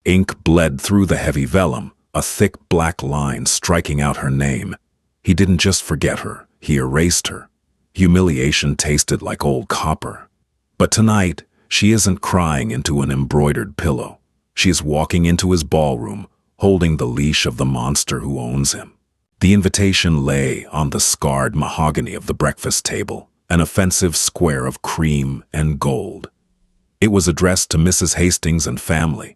Ink bled through the heavy vellum, a thick black line striking out her name. He didn't just forget her, he erased her. Humiliation tasted like old copper. But tonight, she isn't crying into an embroidered pillow. She is walking into his ballroom, holding the leash of the monster who owns him. The invitation lay on the scarred mahogany of the breakfast table, an offensive square of cream and gold. It was addressed to Mrs. Hastings and family,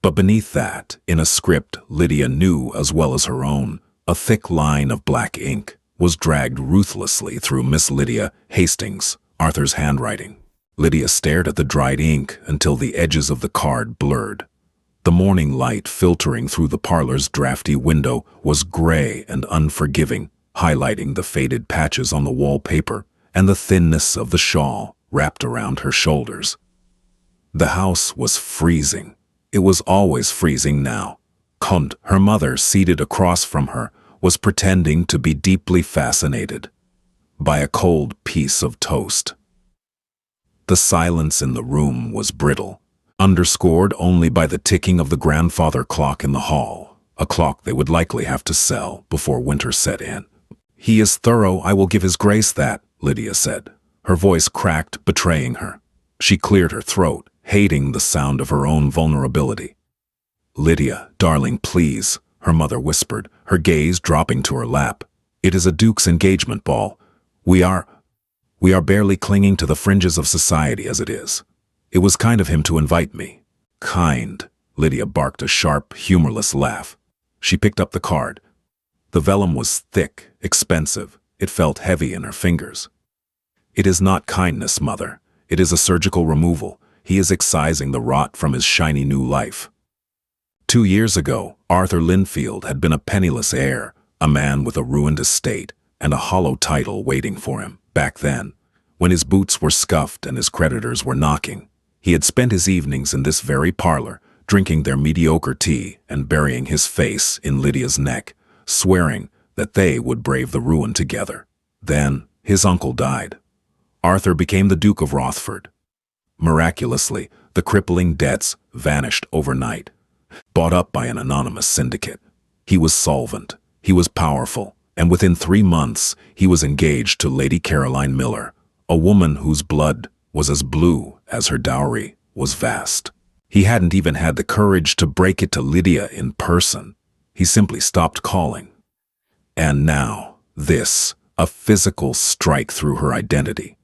but beneath that, in a script Lydia knew as well as her own, a thick line of black ink was dragged ruthlessly through Miss Lydia Hastings, Arthur's handwriting. Lydia stared at the dried ink until the edges of the card blurred. The morning light filtering through the parlor's drafty window was gray and unforgiving, highlighting the faded patches on the wallpaper and the thinness of the shawl wrapped around her shoulders. The house was freezing. It was always freezing now. Kont, her mother, seated across from her, was pretending to be deeply fascinated by a cold piece of toast. The silence in the room was brittle, underscored only by the ticking of the grandfather clock in the hall, a clock they would likely have to sell before winter set in. "He is thorough, I will give his grace that," Lydia said. Her voice cracked, betraying her. She cleared her throat, hating the sound of her own vulnerability. "Lydia, darling, please," her mother whispered, her gaze dropping to her lap. "It is a duke's engagement ball. We are barely clinging to the fringes of society as it is. It was kind of him to invite me." "Kind," Lydia barked a sharp, humorless laugh. She picked up the card. The vellum was thick, expensive. It felt heavy in her fingers. "It is not kindness, mother. It is a surgical removal. He is excising the rot from his shiny new life." 2 years ago, Arthur Linfield had been a penniless heir, a man with a ruined estate and a hollow title waiting for him. Back then, when his boots were scuffed and his creditors were knocking, he had spent his evenings in this very parlor, drinking their mediocre tea and burying his face in Lydia's neck, swearing that they would brave the ruin together. Then, his uncle died. Arthur became the Duke of Rothford. Miraculously, the crippling debts vanished overnight, bought up by an anonymous syndicate. He was solvent, he was powerful, and within 3 months he was engaged to Lady Caroline Miller, a woman whose blood was as blue as her dowry was vast. He hadn't even had the courage to break it to Lydia in person. He simply stopped calling. And now, this, a physical strike through her identity.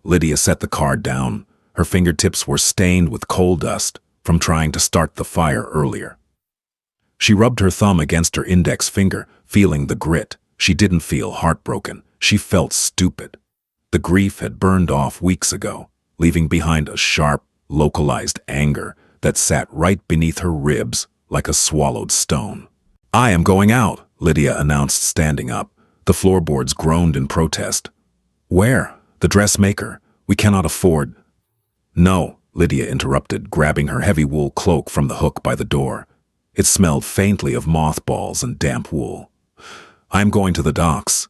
Lydia set the card down. Her fingertips were stained with coal dust from trying to start the fire earlier. She rubbed her thumb against her index finger, feeling the grit. She didn't feel heartbroken. She felt stupid. The grief had burned off weeks ago, leaving behind a sharp, localized anger that sat right beneath her ribs like a swallowed stone. "I am going out," Lydia announced, standing up. The floorboards groaned in protest. "Where?" "The dressmaker. We cannot afford—" "No," Lydia interrupted, grabbing her heavy wool cloak from the hook by the door. It smelled faintly of mothballs and damp wool. "I am going to the docks."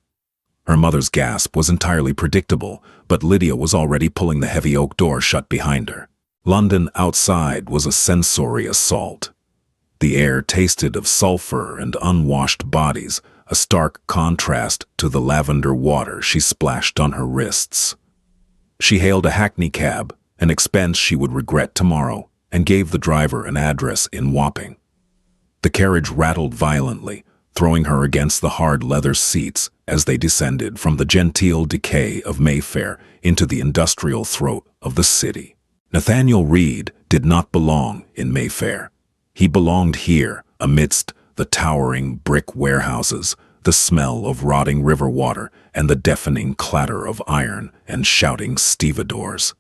Her mother's gasp was entirely predictable, but Lydia was already pulling the heavy oak door shut behind her. London outside was a sensory assault. The air tasted of sulfur and unwashed bodies, a stark contrast to the lavender water she splashed on her wrists. She hailed a hackney cab, an expense she would regret tomorrow, and gave the driver an address in Wapping. The carriage rattled violently, throwing her against the hard leather seats as they descended from the genteel decay of Mayfair into the industrial throat of the city. Nathaniel Reed did not belong in Mayfair. He belonged here, amidst the towering brick warehouses, the smell of rotting river water, and the deafening clatter of iron and shouting stevedores.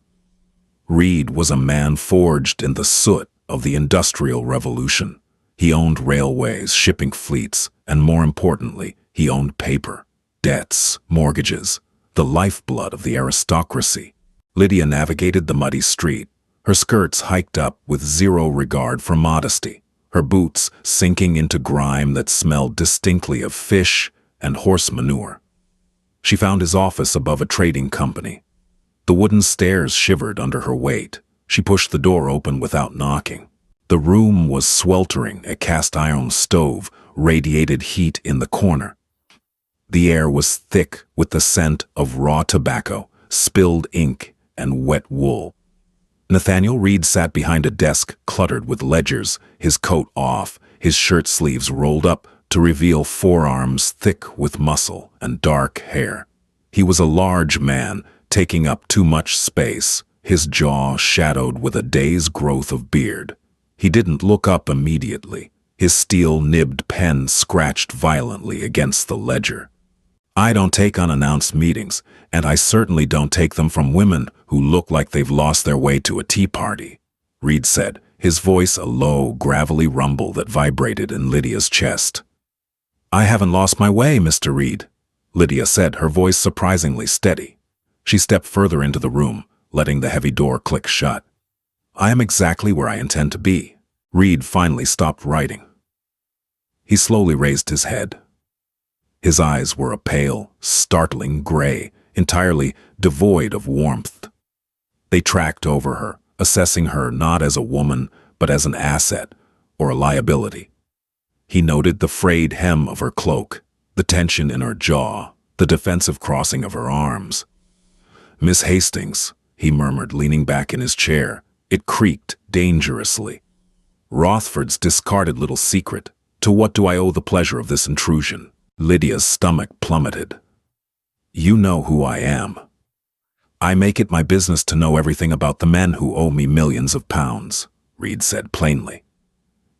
Reed was a man forged in the soot of the Industrial Revolution. He owned railways, shipping fleets, and more importantly, he owned paper, debts, mortgages, the lifeblood of the aristocracy. Lydia navigated the muddy street, her skirts hiked up with zero regard for modesty, her boots sinking into grime that smelled distinctly of fish and horse manure. She found his office above a trading company. The wooden stairs shivered under her weight. She pushed the door open without knocking. The room was sweltering. A cast-iron stove radiated heat in the corner. The air was thick with the scent of raw tobacco, spilled ink, and wet wool. Nathaniel Reed sat behind a desk cluttered with ledgers, his coat off, his shirt sleeves rolled up to reveal forearms thick with muscle and dark hair. He was a large man, taking up too much space, his jaw shadowed with a day's growth of beard. He didn't look up immediately. His steel-nibbed pen scratched violently against the ledger. I don't take unannounced meetings, and I certainly don't take them from women who look like they've lost their way to a tea party, Reed said, his voice a low, gravelly rumble that vibrated in Lydia's chest. I haven't lost my way, Mr. Reed, Lydia said, her voice surprisingly steady. She stepped further into the room, letting the heavy door click shut. I am exactly where I intend to be. Reed finally stopped writing. He slowly raised his head. His eyes were a pale, startling gray, entirely devoid of warmth. They tracked over her, assessing her not as a woman, but as an asset or a liability. He noted the frayed hem of her cloak, the tension in her jaw, the defensive crossing of her arms. Miss Hastings, he murmured, leaning back in his chair. It creaked dangerously. Rothford's discarded little secret. To what do I owe the pleasure of this intrusion? Lydia's stomach plummeted. You know who I am. I make it my business to know everything about the men who owe me millions of pounds, Reed said plainly.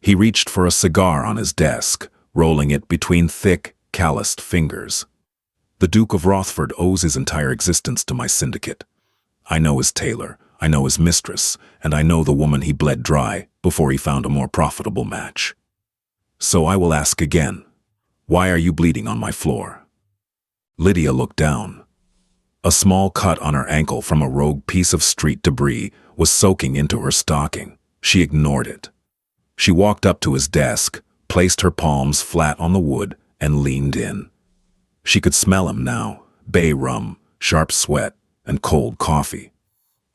He reached for a cigar on his desk, rolling it between thick, calloused fingers. The Duke of Rothford owes his entire existence to my syndicate. I know his tailor, I know his mistress, and I know the woman he bled dry before he found a more profitable match. So I will ask again. Why are you bleeding on my floor? Lydia looked down. A small cut on her ankle from a rogue piece of street debris was soaking into her stocking. She ignored it. She walked up to his desk, placed her palms flat on the wood, and leaned in. She could smell him now, bay rum, sharp sweat, and cold coffee.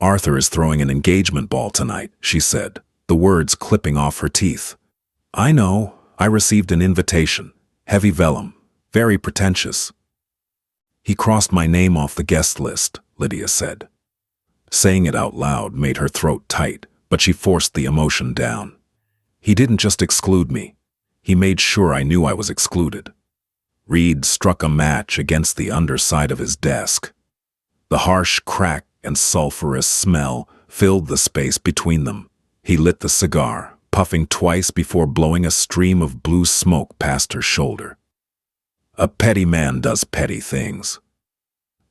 Arthur is throwing an engagement ball tonight, she said, the words clipping off her teeth. I know, I received an invitation. Heavy vellum, very pretentious. He crossed my name off the guest list, Lydia said. Saying it out loud made her throat tight, but she forced the emotion down. He didn't just exclude me. He made sure I knew I was excluded. Reed struck a match against the underside of his desk. The harsh crack and sulphurous smell filled the space between them. He lit the cigar, puffing twice before blowing a stream of blue smoke past her shoulder. A petty man does petty things.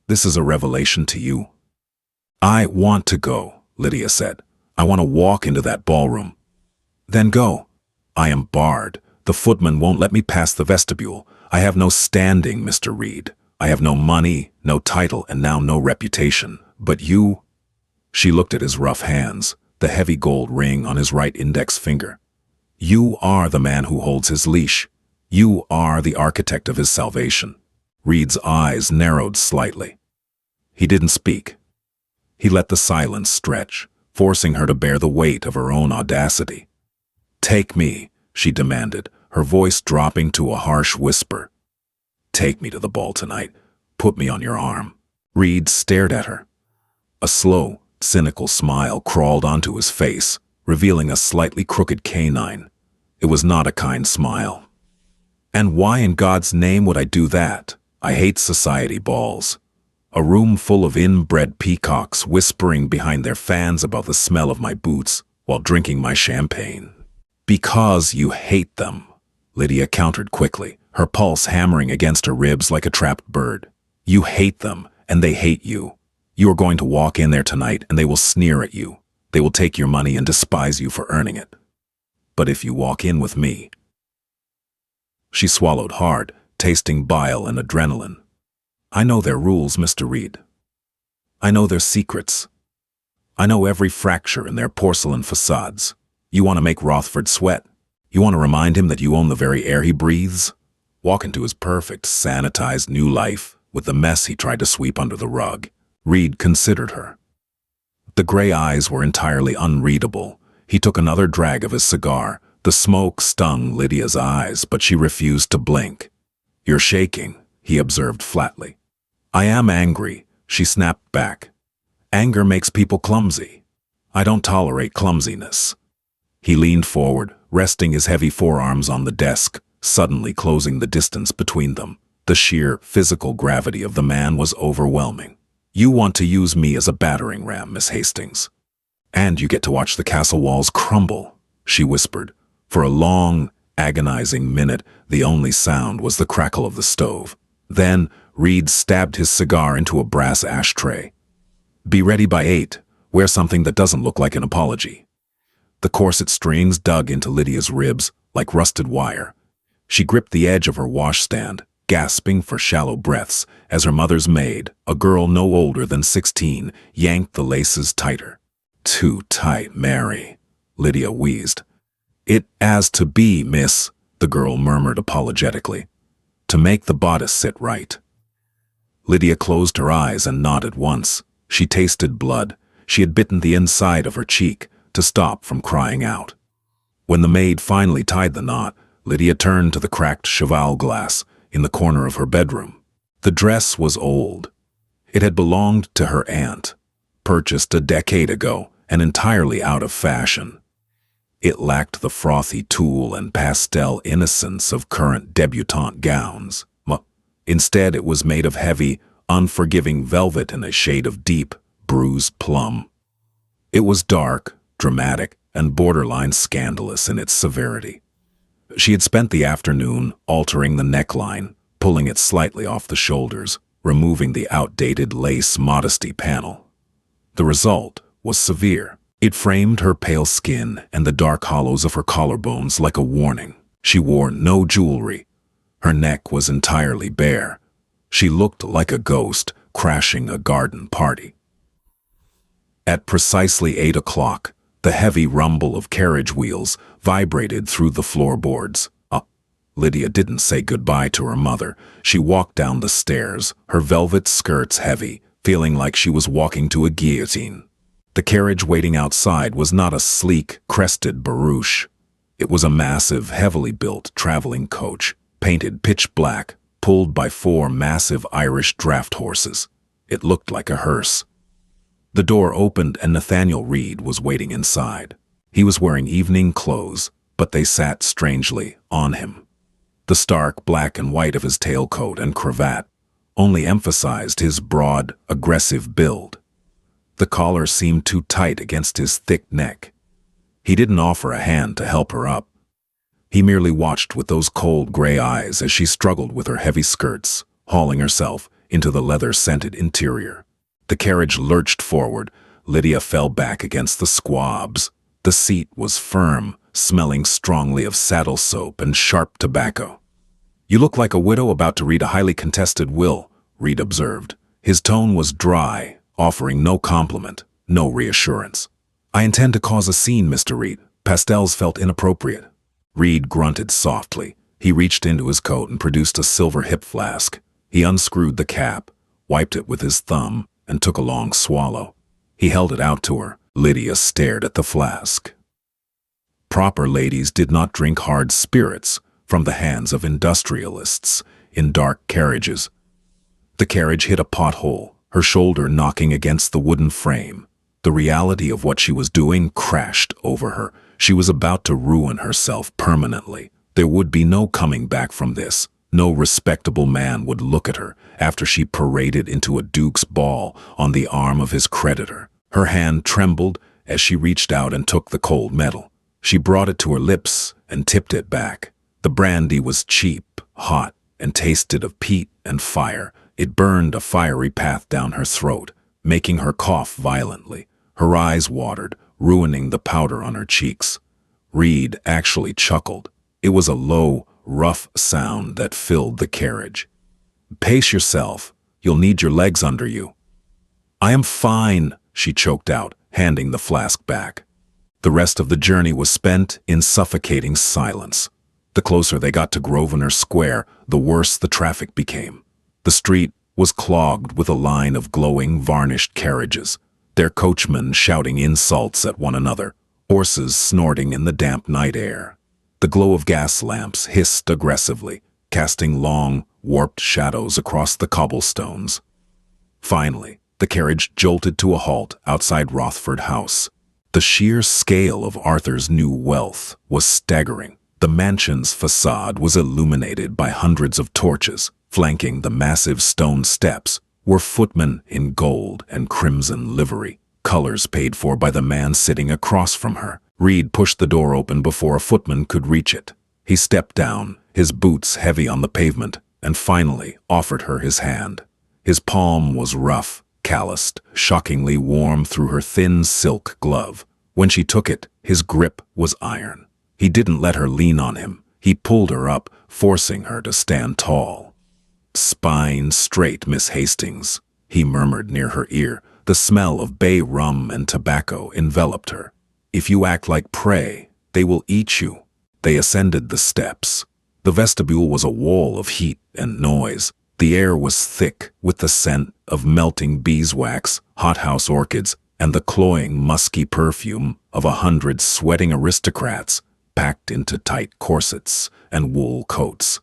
This is a revelation to you. I want to go, Lydia said. I want to walk into that ballroom. Then go. I am barred. The footman won't let me pass the vestibule. I have no standing, Mr. Reed. I have no money, no title, and now no reputation. But you... She looked at his rough hands, the heavy gold ring on his right index finger. You are the man who holds his leash. You are the architect of his salvation. Reed's eyes narrowed slightly. He didn't speak. He let the silence stretch, forcing her to bear the weight of her own audacity. Take me, she demanded, her voice dropping to a harsh whisper. Take me to the ball tonight. Put me on your arm. Reed stared at her. A slow, cynical smile crawled onto his face, revealing a slightly crooked canine. It was not a kind smile. And why in God's name would I do that? I hate society balls. A room full of inbred peacocks whispering behind their fans about the smell of my boots while drinking my champagne. Because you hate them, Lydia countered quickly, her pulse hammering against her ribs like a trapped bird. You hate them, and they hate you. You are going to walk in there tonight, and they will sneer at you. They will take your money and despise you for earning it. But if you walk in with me... She swallowed hard, tasting bile and adrenaline. I know their rules, Mr. Reed. I know their secrets. I know every fracture in their porcelain facades. You want to make Rothford sweat? You want to remind him that you own the very air he breathes? Walk into his perfect, sanitized new life with the mess he tried to sweep under the rug. Reed considered her. The gray eyes were entirely unreadable, He took another drag of his cigar. The smoke stung Lydia's eyes, but she refused to blink. "You're shaking," he observed flatly. "I am angry," she snapped back. "Anger makes people clumsy. I don't tolerate clumsiness." He leaned forward, resting his heavy forearms on the desk, suddenly closing the distance between them. The sheer physical gravity of the man was overwhelming. "You want to use me as a battering ram, Miss Hastings. And you get to watch the castle walls crumble," she whispered. For a long, agonizing minute, the only sound was the crackle of the stove. Then Reed stabbed his cigar into a brass ashtray. "Be ready by 8. Wear something that doesn't look like an apology." The corset strings dug into Lydia's ribs like rusted wire. She gripped the edge of her washstand, gasping for shallow breaths, as her mother's maid, a girl no older than 16, yanked the laces tighter. "Too tight, Mary," Lydia wheezed. "It has to be, miss," the girl murmured apologetically. "To make the bodice sit right." Lydia closed her eyes and nodded once. She tasted blood. She had bitten the inside of her cheek to stop from crying out. When the maid finally tied the knot, Lydia turned to the cracked cheval glass in the corner of her bedroom. The dress was old. It had belonged to her aunt, purchased a decade ago and entirely out of fashion. It lacked the frothy tulle and pastel innocence of current debutante gowns. Instead, it was made of heavy, unforgiving velvet in a shade of deep, bruised plum. It was dark, dramatic, and borderline scandalous in its severity. She had spent the afternoon altering the neckline, pulling it slightly off the shoulders, removing the outdated lace modesty panel. The result was severe. It framed her pale skin and the dark hollows of her collarbones like a warning. She wore no jewelry. Her neck was entirely bare. She looked like a ghost crashing a garden party. At precisely 8 o'clock, the heavy rumble of carriage wheels vibrated through the floorboards. Lydia didn't say goodbye to her mother. She walked down the stairs, her velvet skirts heavy, feeling like she was walking to a guillotine. The carriage waiting outside was not a sleek, crested barouche. It was a massive, heavily built traveling coach, painted pitch black, pulled by 4 massive Irish draft horses. It looked like a hearse. The door opened and Nathaniel Reed was waiting inside. He was wearing evening clothes, but they sat strangely on him. The stark black and white of his tailcoat and cravat only emphasized his broad, aggressive build. The collar seemed too tight against his thick neck. He didn't offer a hand to help her up. He merely watched with those cold gray eyes as she struggled with her heavy skirts, hauling herself into the leather-scented interior. The carriage lurched forward. Lydia fell back against the squabs. The seat was firm, smelling strongly of saddle soap and sharp tobacco. "You look like a widow about to read a highly contested will," Reed observed. His tone was dry, offering no compliment, no reassurance. "I intend to cause a scene, Mr. Reed. Pastels felt inappropriate." Reed grunted softly. He reached into his coat and produced a silver hip flask. He unscrewed the cap, wiped it with his thumb, and took a long swallow. He held it out to her. Lydia stared at the flask. Proper ladies did not drink hard spirits from the hands of industrialists in dark carriages. The carriage hit a pothole, her shoulder knocking against the wooden frame. The reality of what she was doing crashed over her. She was about to ruin herself permanently. There would be no coming back from this. No respectable man would look at her after she paraded into a duke's ball on the arm of his creditor. Her hand trembled as she reached out and took the cold metal. She brought it to her lips and tipped it back. The brandy was cheap, hot, and tasted of peat and fire. It burned a fiery path down her throat, making her cough violently. Her eyes watered, ruining the powder on her cheeks. Reed actually chuckled. It was a low, rough sound that filled the carriage. "Pace yourself. You'll need your legs under you." "I am fine," she choked out, handing the flask back. The rest of the journey was spent in suffocating silence. The closer they got to Grosvenor Square, the worse the traffic became. The street was clogged with a line of glowing, varnished carriages, their coachmen shouting insults at one another, Horses snorting in the damp night air. The glow of gas lamps hissed aggressively, casting long, warped shadows across the cobblestones. Finally, the carriage jolted to a halt outside Rothford House. The sheer scale of Arthur's new wealth was staggering. The mansion's facade was illuminated by hundreds of torches. Flanking the massive stone steps were footmen in gold and crimson livery, colors paid for by the man sitting across from her. Reed pushed the door open before a footman could reach it. He stepped down, his boots heavy on the pavement, and finally offered her his hand. His palm was rough, calloused, shockingly warm through her thin silk glove. When she took it, his grip was iron. He didn't let her lean on him. He pulled her up, forcing her to stand tall. "Spine straight, Miss Hastings," he murmured near her ear. The smell of bay rum and tobacco enveloped her. "If you act like prey, they will eat you." They ascended the steps. The vestibule was a wall of heat and noise. The air was thick with the scent of melting beeswax, hothouse orchids, and the cloying, musky perfume of 100 sweating aristocrats packed into tight corsets and wool coats.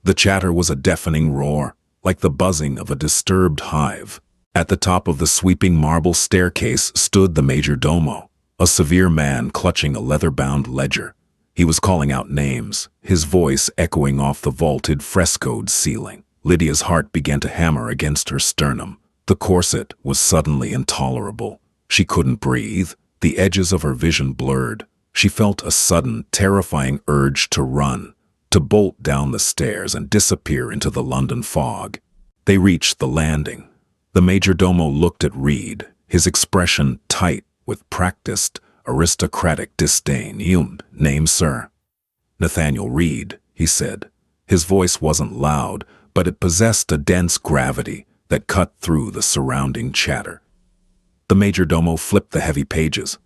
The chatter was a deafening roar, like the buzzing of a disturbed hive. At the top of the sweeping marble staircase stood the major domo, a severe man clutching a leather-bound ledger. He was calling out names, his voice echoing off the vaulted, frescoed ceiling. Lydia's heart began to hammer against her sternum. The corset was suddenly intolerable. She couldn't breathe. The edges of her vision blurred. She felt a sudden, terrifying urge to run, to bolt down the stairs and disappear into the London fog. They reached the landing. The majordomo looked at Reed, his expression tight with practiced, aristocratic disdain. "Your name, sir?" "Nathaniel Reed," he said. His voice wasn't loud, but it possessed a dense gravity that cut through the surrounding chatter. The majordomo flipped the heavy pages.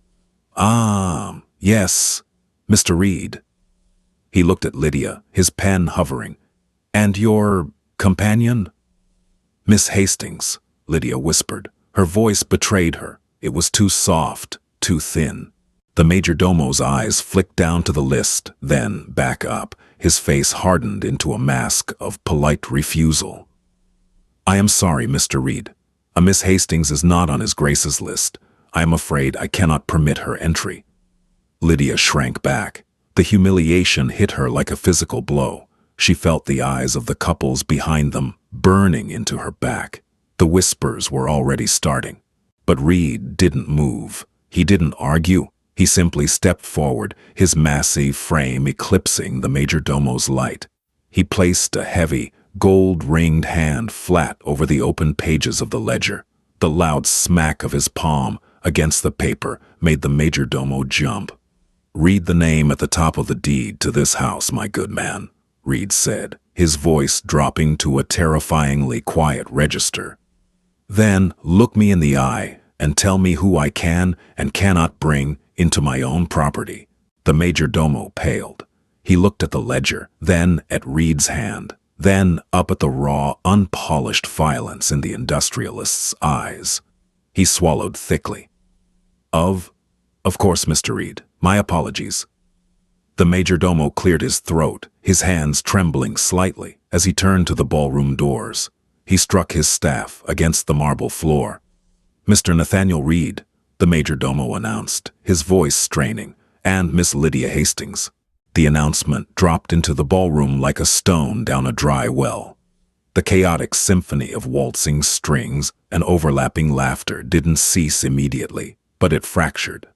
"Ah, yes, Mr. Reed." He looked at Lydia, his pen hovering. "And your companion?" "Miss Hastings," Lydia whispered. Her voice betrayed her. It was too soft, too thin. The majordomo's eyes flicked down to the list, then back up. His face hardened into a mask of polite refusal. "I am sorry, Mr. Reed. A Miss Hastings is not on His Grace's list. I am afraid I cannot permit her entry." Lydia shrank back. The humiliation hit her like a physical blow. She felt the eyes of the couples behind them burning into her back. The whispers were already starting. But Reed didn't move. He didn't argue. He simply stepped forward, his massive frame eclipsing the majordomo's light. He placed a heavy, gold-ringed hand flat over the open pages of the ledger. The loud smack of his palm against the paper made the majordomo jump. "Read the name at the top of the deed to this house, my good man," Reed said, his voice dropping to a terrifyingly quiet register. "Then look me in the eye and tell me who I can and cannot bring into my own property." The majordomo paled. He looked at the ledger, then at Reed's hand, then up at the raw, unpolished violence in the industrialist's eyes. He swallowed thickly. Of course, Mr. Reed. My apologies." The majordomo cleared his throat, his hands trembling slightly as he turned to the ballroom doors. He struck his staff against the marble floor. "Mr. Nathaniel Reed," the majordomo announced, his voice straining, "and Miss Lydia Hastings." The announcement dropped into the ballroom like a stone down a dry well. The chaotic symphony of waltzing strings and overlapping laughter didn't cease immediately, but it fractured.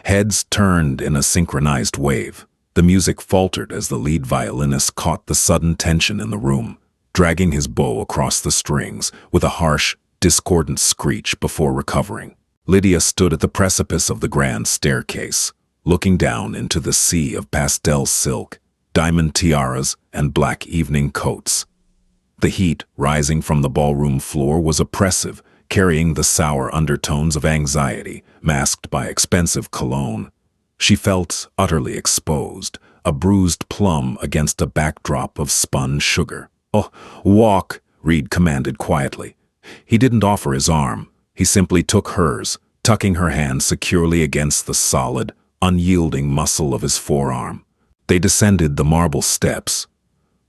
Heads turned in a synchronized wave. The music faltered as the lead violinist caught the sudden tension in the room, dragging his bow across the strings with a harsh, discordant screech before recovering. Lydia stood at the precipice of the grand staircase, looking down into the sea of pastel silk, diamond tiaras, and black evening coats. The heat rising from the ballroom floor was oppressive, carrying the sour undertones of anxiety, masked by expensive cologne. She felt utterly exposed, a bruised plum against a backdrop of spun sugar. "Oh, walk," Reed commanded quietly. He didn't offer his arm. He simply took hers, tucking her hand securely against the solid, unyielding muscle of his forearm. They descended the marble steps.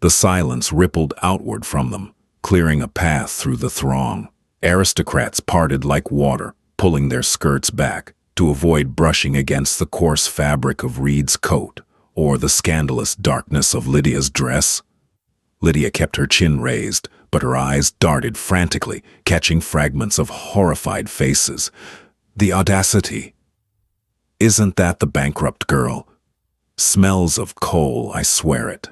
The silence rippled outward from them, clearing a path through the throng. Aristocrats parted like water, pulling their skirts back to avoid brushing against the coarse fabric of Reed's coat or the scandalous darkness of Lydia's dress. Lydia kept her chin raised, but her eyes darted frantically, catching fragments of horrified faces. The audacity! Isn't that the bankrupt girl? Smells of coal, I swear it.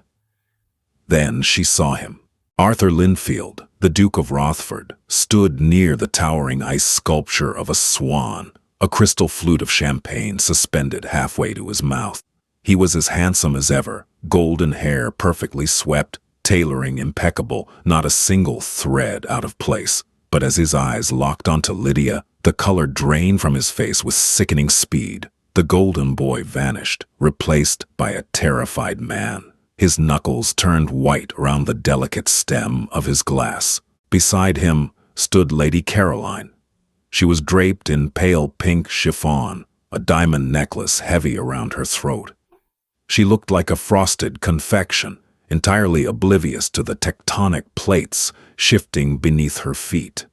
Then she saw him. Arthur Linfield, the Duke of Rothford, stood near the towering ice sculpture of a swan, a crystal flute of champagne suspended halfway to his mouth. He was as handsome as ever, golden hair perfectly swept, tailoring impeccable, not a single thread out of place. But as his eyes locked onto Lydia, the color drained from his face with sickening speed. The golden boy vanished, replaced by a terrified man. His knuckles turned white around the delicate stem of his glass. Beside him stood Lady Caroline. She was draped in pale pink chiffon, a diamond necklace heavy around her throat. She looked like a frosted confection, entirely oblivious to the tectonic plates shifting beneath her feet.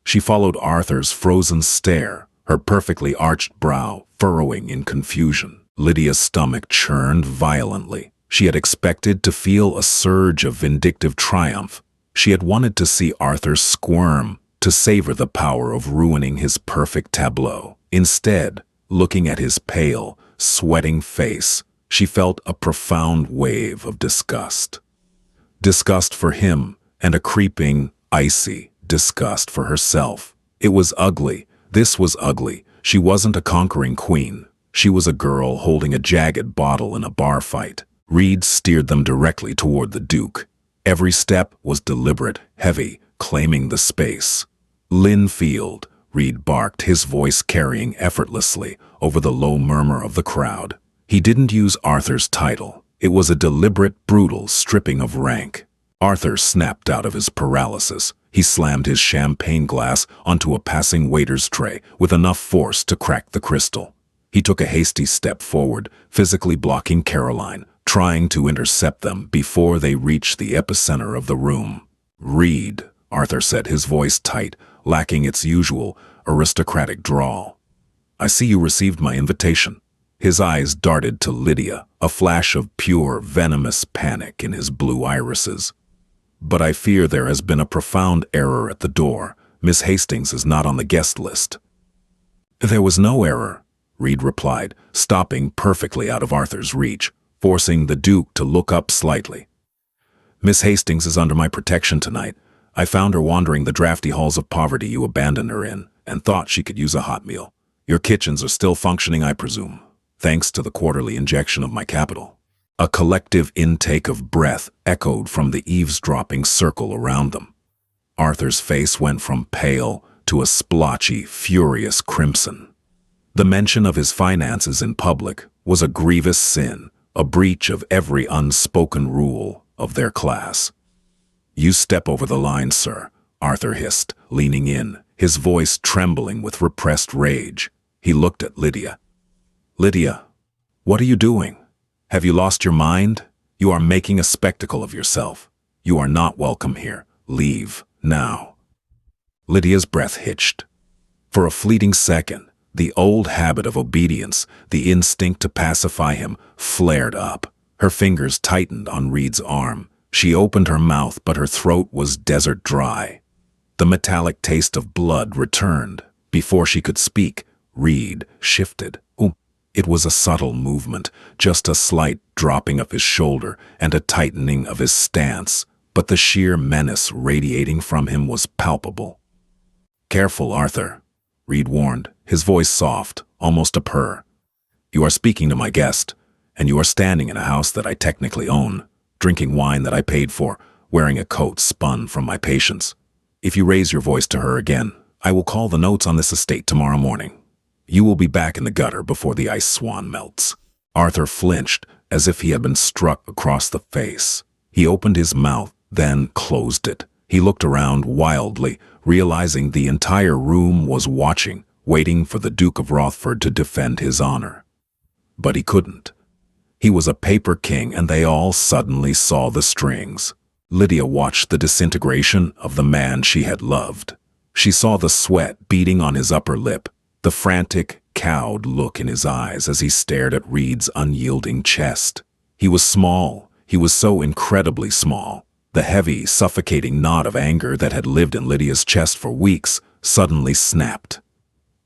She followed Arthur's frozen stare, her perfectly arched brow furrowing in confusion. Lydia's stomach churned violently. She had expected to feel a surge of vindictive triumph. She had wanted to see Arthur squirm, to savor the power of ruining his perfect tableau. Instead, looking at his pale, sweating face, she felt a profound wave of disgust. Disgust for him, and a creeping, icy disgust for herself. It was ugly. This was ugly. She wasn't a conquering queen. She was a girl holding a jagged bottle in a bar fight. Reed steered them directly toward the Duke. Every step was deliberate, heavy, claiming the space. Linfield, Reed barked, his voice carrying effortlessly over the low murmur of the crowd. He didn't use Arthur's title. It was a deliberate, brutal stripping of rank. Arthur snapped out of his paralysis. He slammed his champagne glass onto a passing waiter's tray with enough force to crack the crystal. He took a hasty step forward, physically blocking Caroline, trying to intercept them before they reached the epicenter of the room. "Reed," Arthur said, his voice tight, lacking its usual aristocratic drawl. "I see you received my invitation." His eyes darted to Lydia, a flash of pure, venomous panic in his blue irises. "But I fear there has been a profound error at the door. Miss Hastings is not on the guest list." "There was no error," Reed replied, stopping perfectly out of Arthur's reach, forcing the Duke to look up slightly. "Miss Hastings is under my protection tonight. I found her wandering the drafty halls of poverty you abandoned her in, and thought she could use a hot meal. Your kitchens are still functioning, I presume, thanks to the quarterly injection of my capital." A collective intake of breath echoed from the eavesdropping circle around them. Arthur's face went from pale to a splotchy, furious crimson. The mention of his finances in public was a grievous sin, a breach of every unspoken rule of their class. "You step over the line, sir," Arthur hissed, leaning in, his voice trembling with repressed rage. He looked at Lydia. "Lydia, what are you doing? Have you lost your mind? You are making a spectacle of yourself. You are not welcome here. Leave, now." Lydia's breath hitched. For a fleeting second, the old habit of obedience, the instinct to pacify him, flared up. Her fingers tightened on Reed's arm. She opened her mouth, but her throat was desert dry. The metallic taste of blood returned. Before she could speak, Reed shifted. It was a subtle movement, just a slight dropping of his shoulder and a tightening of his stance, but the sheer menace radiating from him was palpable. "Careful, Arthur," Reed warned, his voice soft, almost a purr. "You are speaking to my guest, and you are standing in a house that I technically own, drinking wine that I paid for, wearing a coat spun from my patients. If you raise your voice to her again, I will call the notes on this estate tomorrow morning. You will be back in the gutter before the ice swan melts." Arthur flinched as if he had been struck across the face. He opened his mouth, then closed it. He looked around wildly, realizing the entire room was watching, waiting for the Duke of Rothford to defend his honor. But he couldn't. He was a paper king, and they all suddenly saw the strings. Lydia watched the disintegration of the man she had loved. She saw the sweat beading on his upper lip, the frantic, cowed look in his eyes as he stared at Reed's unyielding chest. He was small. He was so incredibly small. The heavy, suffocating knot of anger that had lived in Lydia's chest for weeks suddenly snapped.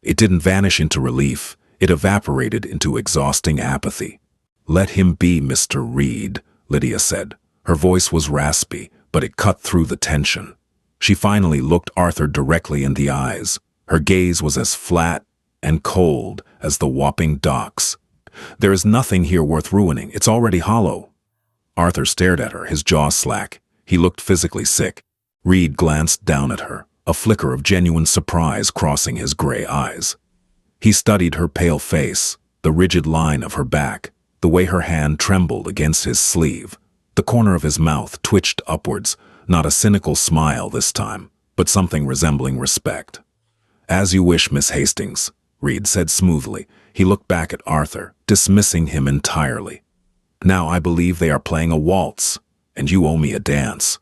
It didn't vanish into relief. It evaporated into exhausting apathy. "Let him be, Mr. Reed," Lydia said. Her voice was raspy, but it cut through the tension. She finally looked Arthur directly in the eyes. Her gaze was as flat and cold as the whopping docks. "There is nothing here worth ruining. It's already hollow." Arthur stared at her, his jaw slack. He looked physically sick. Reed glanced down at her, a flicker of genuine surprise crossing his gray eyes. He studied her pale face, the rigid line of her back, the way her hand trembled against his sleeve. The corner of his mouth twitched upwards, not a cynical smile this time, but something resembling respect. "As you wish, Miss Hastings," Reed said smoothly. He looked back at Arthur, dismissing him entirely. "Now I believe they are playing a waltz, and you owe me a dance."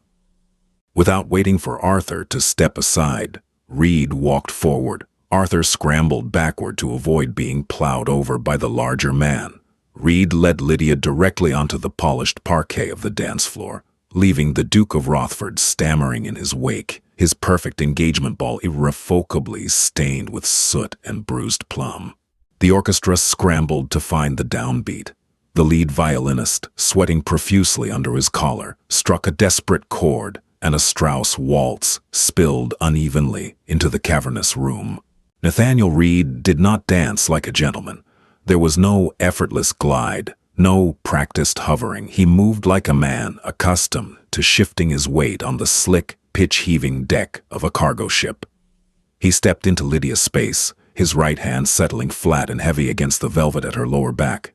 Without waiting for Arthur to step aside, Reed walked forward. Arthur scrambled backward to avoid being plowed over by the larger man. Reed led Lydia directly onto the polished parquet of the dance floor, leaving the Duke of Rothford stammering in his wake, his perfect engagement ball irrevocably stained with soot and bruised plum. The orchestra scrambled to find the downbeat. The lead violinist, sweating profusely under his collar, struck a desperate chord, and a Strauss waltz spilled unevenly into the cavernous room. Nathaniel Reed did not dance like a gentleman. There was no effortless glide, no practiced hovering. He moved like a man accustomed to shifting his weight on the slick, pitch-heaving deck of a cargo ship. He stepped into Lydia's space, his right hand settling flat and heavy against the velvet at her lower back.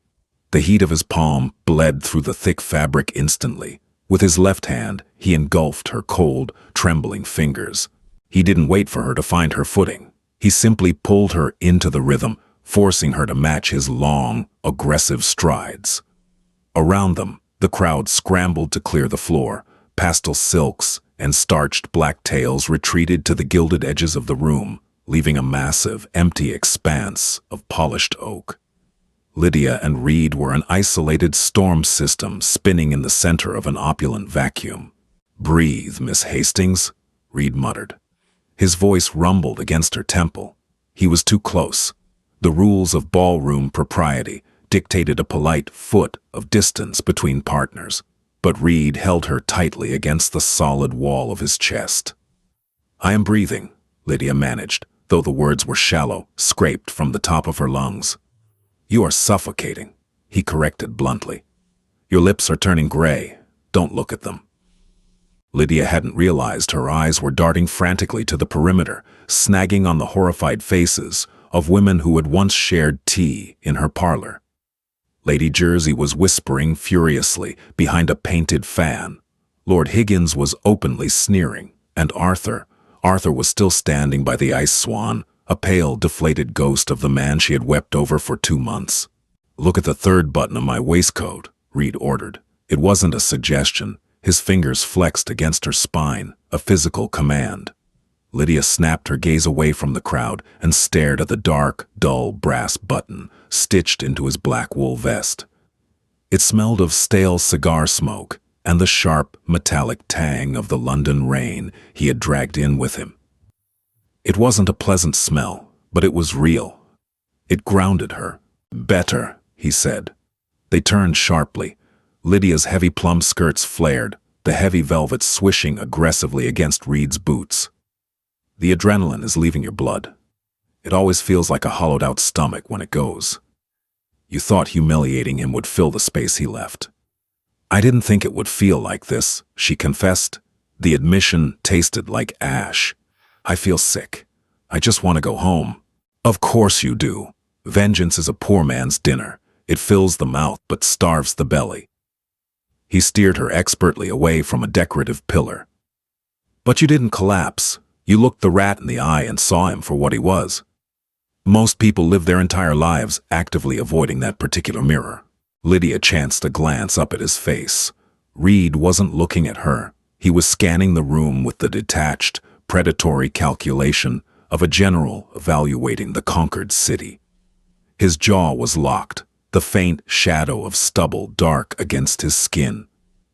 The heat of his palm bled through the thick fabric instantly. With his left hand, he engulfed her cold, trembling fingers. He didn't wait for her to find her footing. He simply pulled her into the rhythm, forcing her to match his long, aggressive strides. Around them, the crowd scrambled to clear the floor. Pastel silks and starched black tails retreated to the gilded edges of the room, leaving a massive, empty expanse of polished oak. Lydia and Reed were an isolated storm system spinning in the center of an opulent vacuum. "Breathe, Miss Hastings," Reed muttered. His voice rumbled against her temple. He was too close. The rules of ballroom propriety dictated a polite foot of distance between partners, but Reed held her tightly against the solid wall of his chest. "I am breathing," Lydia managed, though the words were shallow, scraped from the top of her lungs. "You are suffocating," he corrected bluntly. "Your lips are turning gray. Don't look at them." Lydia hadn't realized her eyes were darting frantically to the perimeter, snagging on the horrified faces of women who had once shared tea in her parlor. Lady Jersey was whispering furiously behind a painted fan. Lord Higgins was openly sneering, and Arthur was still standing by the ice swan, a pale, deflated ghost of the man she had wept over for 2 months. "Look at the third button of my waistcoat," Reed ordered. It wasn't a suggestion. His fingers flexed against her spine, a physical command. Lydia snapped her gaze away from the crowd and stared at the dark, dull brass button stitched into his black wool vest. It smelled of stale cigar smoke and the sharp, metallic tang of the London rain he had dragged in with him. It wasn't a pleasant smell, but it was real. It grounded her. "Better," he said. They turned sharply. Lydia's heavy plum skirts flared, the heavy velvet swishing aggressively against Reed's boots. "The adrenaline is leaving your blood. It always feels like a hollowed-out stomach when it goes. You thought humiliating him would fill the space he left." "I didn't think it would feel like this," she confessed. The admission tasted like ash. "I feel sick. I just want to go home." "Of course you do. Vengeance is a poor man's dinner. It fills the mouth but starves the belly." He steered her expertly away from a decorative pillar. "But you didn't collapse. You looked the rat in the eye and saw him for what he was." Most people live their entire lives actively avoiding that particular mirror. Lydia chanced a glance up at his face. Reed wasn't looking at her. He was scanning the room with the detached, predatory calculation of a general evaluating the conquered city. His jaw was locked, the faint shadow of stubble dark against his skin.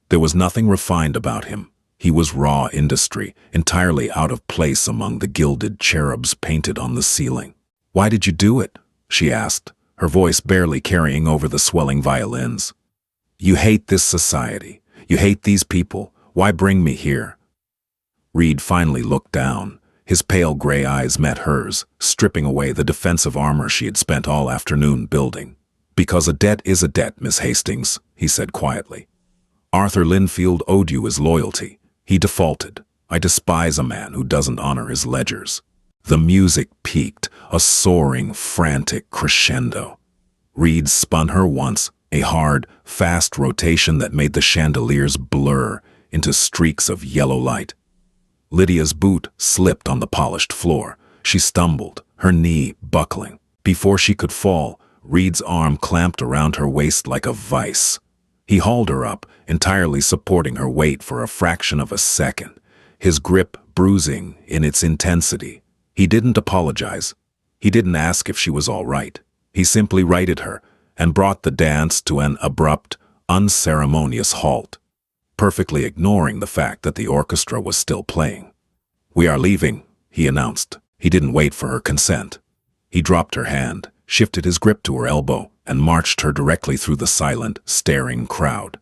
There was nothing refined about him. He was raw industry, entirely out of place among the gilded cherubs painted on the ceiling. "Why did you do it?" she asked, her voice barely carrying over the swelling violins. "You hate this society. You hate these people. Why bring me here?" Reed finally looked down. His pale gray eyes met hers, stripping away the defensive armor she had spent all afternoon building. "Because a debt is a debt, Miss Hastings," he said quietly. "Arthur Linfield owed you his loyalty. He defaulted. I despise a man who doesn't honor his ledgers." The music peaked, a soaring, frantic crescendo. Reed spun her once, a hard, fast rotation that made the chandeliers blur into streaks of yellow light. Lydia's boot slipped on the polished floor. She stumbled, her knee buckling. Before she could fall, Reed's arm clamped around her waist like a vice. He hauled her up, entirely supporting her weight for a fraction of a second, his grip bruising in its intensity. He didn't apologize. He didn't ask if she was all right. He simply righted her and brought the dance to an abrupt, unceremonious halt, perfectly ignoring the fact that the orchestra was still playing. "We are leaving," he announced. He didn't wait for her consent. He dropped her hand, shifted his grip to her elbow, and marched her directly through the silent, staring crowd.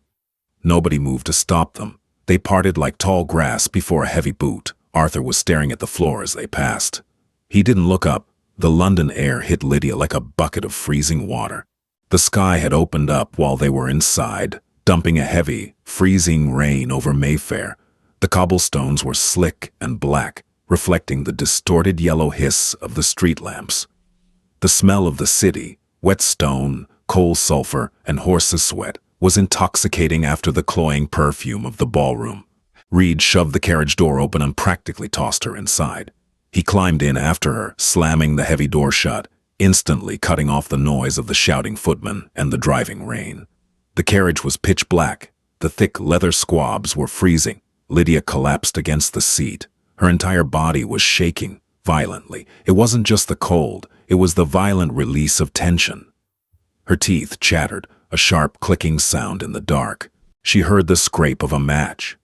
Nobody moved to stop them. They parted like tall grass before a heavy boot. Arthur was staring at the floor as they passed. He didn't look up. The London air hit Lydia like a bucket of freezing water. The sky had opened up while they were inside, dumping a heavy, freezing rain over Mayfair. The cobblestones were slick and black, reflecting the distorted yellow hiss of the street lamps. The smell of the city, wet stone, coal sulfur, and horse's sweat, was intoxicating after the cloying perfume of the ballroom. Reed shoved the carriage door open and practically tossed her inside. He climbed in after her, slamming the heavy door shut, instantly cutting off the noise of the shouting footman and the driving rain. The carriage was pitch black. The thick leather squabs were freezing. Lydia collapsed against the seat. Her entire body was shaking violently. It wasn't just the cold, it was the violent release of tension. Her teeth chattered, a sharp clicking sound in the dark. She heard the scrape of a match.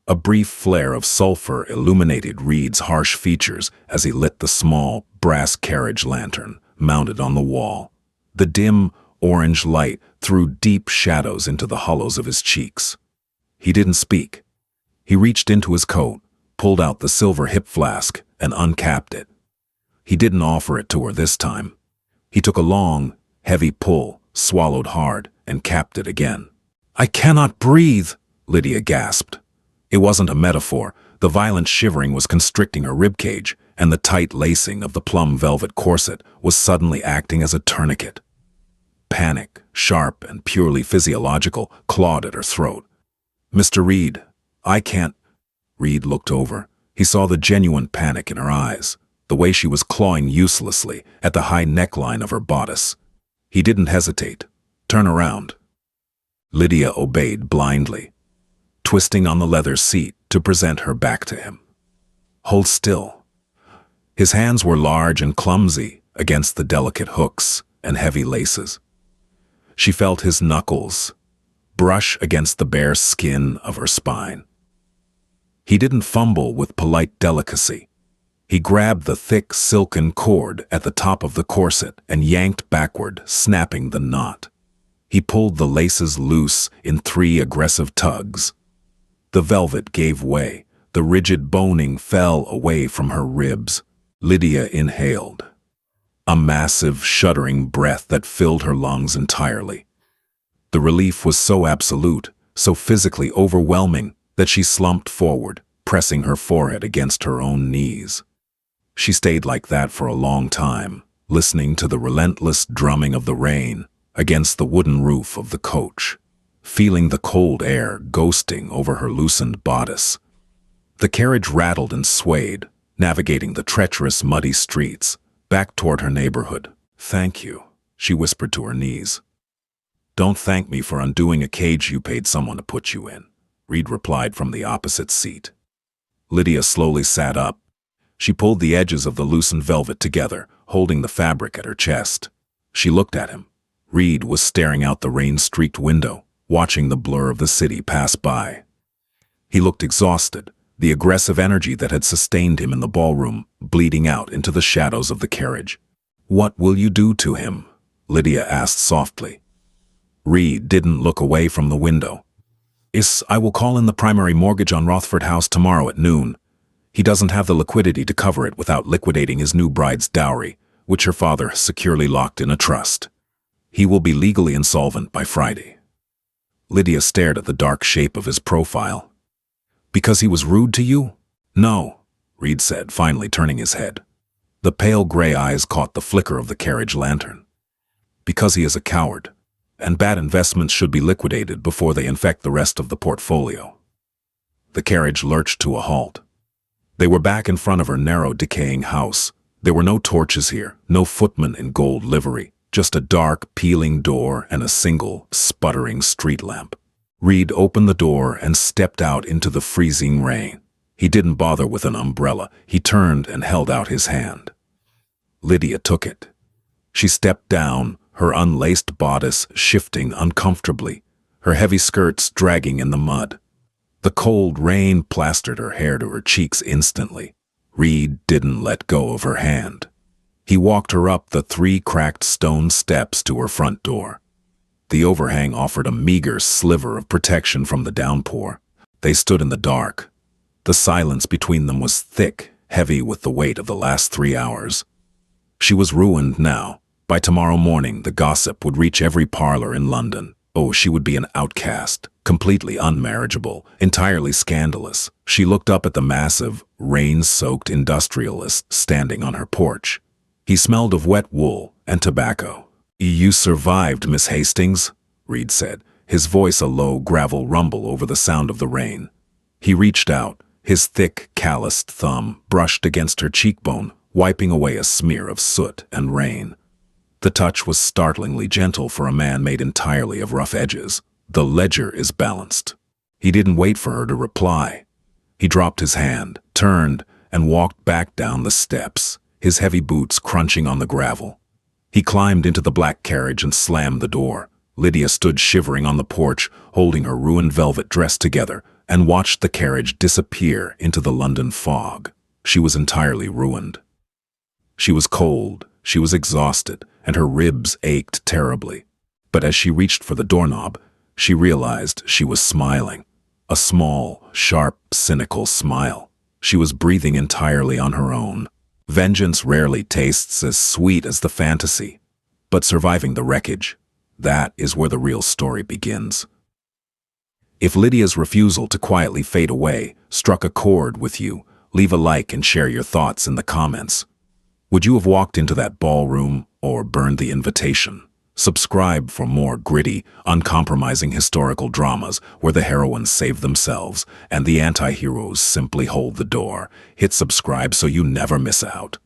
A brief flare of sulfur illuminated Reed's harsh features as he lit the small, brass carriage lantern mounted on the wall. The dim, orange light threw deep shadows into the hollows of his cheeks. He didn't speak. He reached into his coat, pulled out the silver hip flask, and uncapped it. He didn't offer it to her this time. He took a long, heavy pull, swallowed hard, and capped it again. "I cannot breathe," Lydia gasped. It wasn't a metaphor. The violent shivering was constricting her ribcage, and the tight lacing of the plum velvet corset was suddenly acting as a tourniquet. Panic, sharp and purely physiological, clawed at her throat. "Mr. Reed, I can't—" Reed looked over. He saw the genuine panic in her eyes, the way she was clawing uselessly at the high neckline of her bodice. He didn't hesitate. "Turn around." Lydia obeyed blindly, twisting on the leather seat to present her back to him. "Hold still." His hands were large and clumsy against the delicate hooks and heavy laces. She felt his knuckles brush against the bare skin of her spine. He didn't fumble with polite delicacy. He grabbed the thick silken cord at the top of the corset and yanked backward, snapping the knot. He pulled the laces loose in 3 aggressive tugs. The velvet gave way. The rigid boning fell away from her ribs. Lydia inhaled, a massive, shuddering breath that filled her lungs entirely. The relief was so absolute, so physically overwhelming, that she slumped forward, pressing her forehead against her own knees. She stayed like that for a long time, listening to the relentless drumming of the rain against the wooden roof of the coach, feeling the cold air ghosting over her loosened bodice. The carriage rattled and swayed, navigating the treacherous, muddy streets, back toward her neighborhood. "Thank you," she whispered to her knees. "Don't thank me for undoing a cage you paid someone to put you in," Reed replied from the opposite seat. Lydia slowly sat up. She pulled the edges of the loosened velvet together, holding the fabric at her chest. She looked at him. Reed was staring out the rain-streaked window, watching the blur of the city pass by. He looked exhausted, the aggressive energy that had sustained him in the ballroom bleeding out into the shadows of the carriage. "What will you do to him?" Lydia asked softly. Reed didn't look away from the window. "I will call in the primary mortgage on Rothford House tomorrow at noon. He doesn't have the liquidity to cover it without liquidating his new bride's dowry, which her father securely locked in a trust. He will be legally insolvent by Friday." Lydia stared at the dark shape of his profile. "Because he was rude to you?" "No," Reed said, finally turning his head. The pale gray eyes caught the flicker of the carriage lantern. "Because he is a coward, and bad investments should be liquidated before they infect the rest of the portfolio." The carriage lurched to a halt. They were back in front of her narrow, decaying house. There were no torches here, no footman in gold livery, just a dark, peeling door and a single, sputtering street lamp. Reed opened the door and stepped out into the freezing rain. He didn't bother with an umbrella. He turned and held out his hand. Lydia took it. She stepped down, her unlaced bodice shifting uncomfortably, her heavy skirts dragging in the mud. The cold rain plastered her hair to her cheeks instantly. Reed didn't let go of her hand. He walked her up the 3 cracked stone steps to her front door. The overhang offered a meager sliver of protection from the downpour. They stood in the dark. The silence between them was thick, heavy with the weight of the last 3 hours. She was ruined now. By tomorrow morning, the gossip would reach every parlor in London. Oh, she would be an outcast, completely unmarriageable, entirely scandalous. She looked up at the massive, rain-soaked industrialist standing on her porch. He smelled of wet wool and tobacco. "You survived, Miss Hastings," Reed said, his voice a low gravel rumble over the sound of the rain. He reached out, his thick, calloused thumb brushed against her cheekbone, wiping away a smear of soot and rain. The touch was startlingly gentle for a man made entirely of rough edges. "The ledger is balanced." He didn't wait for her to reply. He dropped his hand, turned, and walked back down the steps, his heavy boots crunching on the gravel. He climbed into the black carriage and slammed the door. Lydia stood shivering on the porch, holding her ruined velvet dress together, and watched the carriage disappear into the London fog. She was entirely ruined. She was cold, she was exhausted, and her ribs ached terribly. But as she reached for the doorknob, she realized she was smiling. A small, sharp, cynical smile. She was breathing entirely on her own. Vengeance rarely tastes as sweet as the fantasy. But surviving the wreckage, that is where the real story begins. If Lydia's refusal to quietly fade away struck a chord with you, leave a like and share your thoughts in the comments. Would you have walked into that ballroom or burned the invitation? Subscribe for more gritty, uncompromising historical dramas where the heroines save themselves and the anti-heroes simply hold the door. Hit subscribe so you never miss out.